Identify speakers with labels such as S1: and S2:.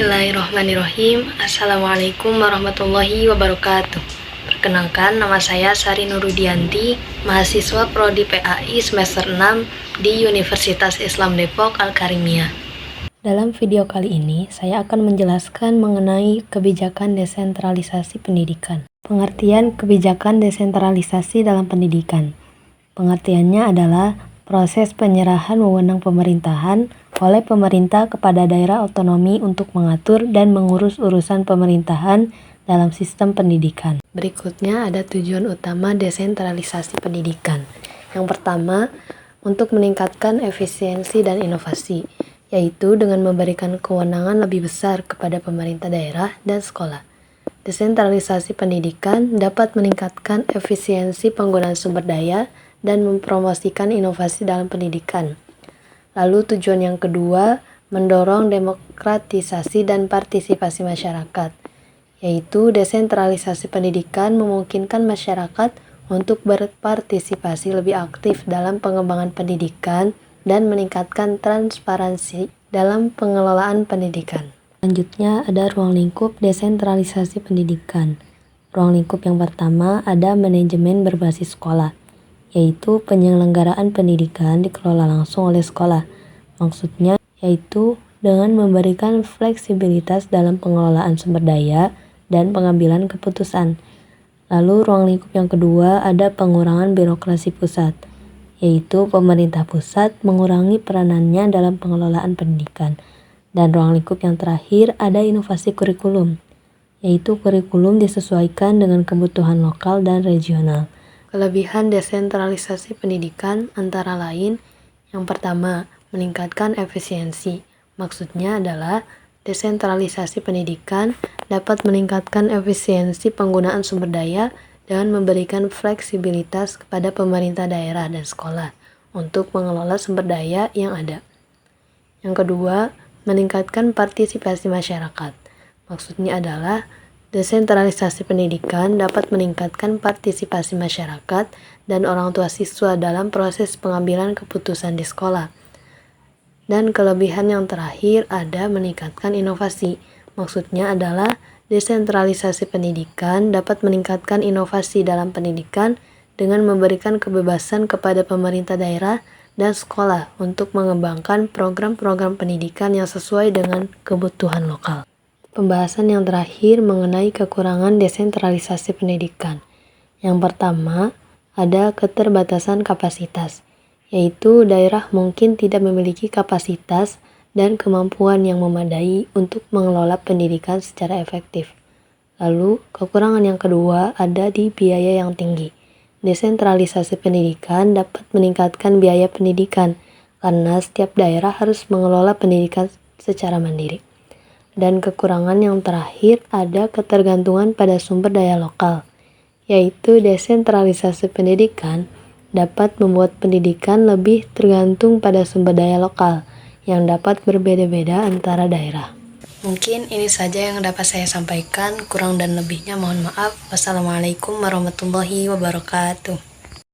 S1: Bismillahirrahmanirrahim. Assalamualaikum warahmatullahi wabarakatuh. Perkenalkan, nama saya Sari Nurudianti, mahasiswa Prodi PAI semester 6 di Universitas Islam Depok Al-Karimiyah. Dalam video kali ini, saya akan menjelaskan mengenai kebijakan desentralisasi pendidikan. Pengertian kebijakan desentralisasi dalam pendidikan. Pengertiannya adalah proses penyerahan wewenang pemerintahan oleh pemerintah kepada daerah otonomi untuk mengatur dan mengurus urusan pemerintahan dalam sistem pendidikan. Berikutnya ada tujuan utama desentralisasi pendidikan. Yang pertama, untuk meningkatkan efisiensi dan inovasi, yaitu dengan memberikan kewenangan lebih besar kepada pemerintah daerah dan sekolah. Desentralisasi pendidikan dapat meningkatkan efisiensi penggunaan sumber daya dan mempromosikan inovasi dalam pendidikan. Lalu tujuan yang kedua, mendorong demokratisasi dan partisipasi masyarakat, yaitu desentralisasi pendidikan memungkinkan masyarakat untuk berpartisipasi lebih aktif dalam pengembangan pendidikan dan meningkatkan transparansi dalam pengelolaan pendidikan. Selanjutnya ada ruang lingkup desentralisasi pendidikan. Ruang lingkup yang pertama ada manajemen berbasis sekolah, yaitu penyelenggaraan pendidikan dikelola langsung oleh sekolah. Maksudnya yaitu dengan memberikan fleksibilitas dalam pengelolaan sumber daya dan pengambilan keputusan. Lalu ruang lingkup yang kedua ada pengurangan birokrasi pusat, yaitu pemerintah pusat mengurangi peranannya dalam pengelolaan pendidikan. Dan ruang lingkup yang terakhir ada inovasi kurikulum, yaitu kurikulum disesuaikan dengan kebutuhan lokal dan regional. Kelebihan desentralisasi pendidikan antara lain, yang pertama, meningkatkan efisiensi. Maksudnya adalah desentralisasi pendidikan dapat meningkatkan efisiensi penggunaan sumber daya dengan memberikan fleksibilitas kepada pemerintah daerah dan sekolah untuk mengelola sumber daya yang ada. Yang kedua, meningkatkan partisipasi masyarakat. Maksudnya adalah desentralisasi pendidikan dapat meningkatkan partisipasi masyarakat dan orang tua siswa dalam proses pengambilan keputusan di sekolah. Dan kelebihan yang terakhir ada meningkatkan inovasi. Maksudnya adalah desentralisasi pendidikan dapat meningkatkan inovasi dalam pendidikan dengan memberikan kebebasan kepada pemerintah daerah dan sekolah untuk mengembangkan program-program pendidikan yang sesuai dengan kebutuhan lokal. Pembahasan yang terakhir mengenai kekurangan desentralisasi pendidikan. Yang pertama, ada keterbatasan kapasitas, yaitu daerah mungkin tidak memiliki kapasitas dan kemampuan yang memadai untuk mengelola pendidikan secara efektif. Lalu, kekurangan yang kedua ada di biaya yang tinggi. Desentralisasi pendidikan dapat meningkatkan biaya pendidikan karena setiap daerah harus mengelola pendidikan secara mandiri. Dan kekurangan yang terakhir ada ketergantungan pada sumber daya lokal, yaitu desentralisasi pendidikan dapat membuat pendidikan lebih tergantung pada sumber daya lokal yang dapat berbeda-beda antara daerah. Mungkin ini saja yang dapat saya sampaikan, kurang dan lebihnya mohon maaf. Wassalamualaikum warahmatullahi wabarakatuh.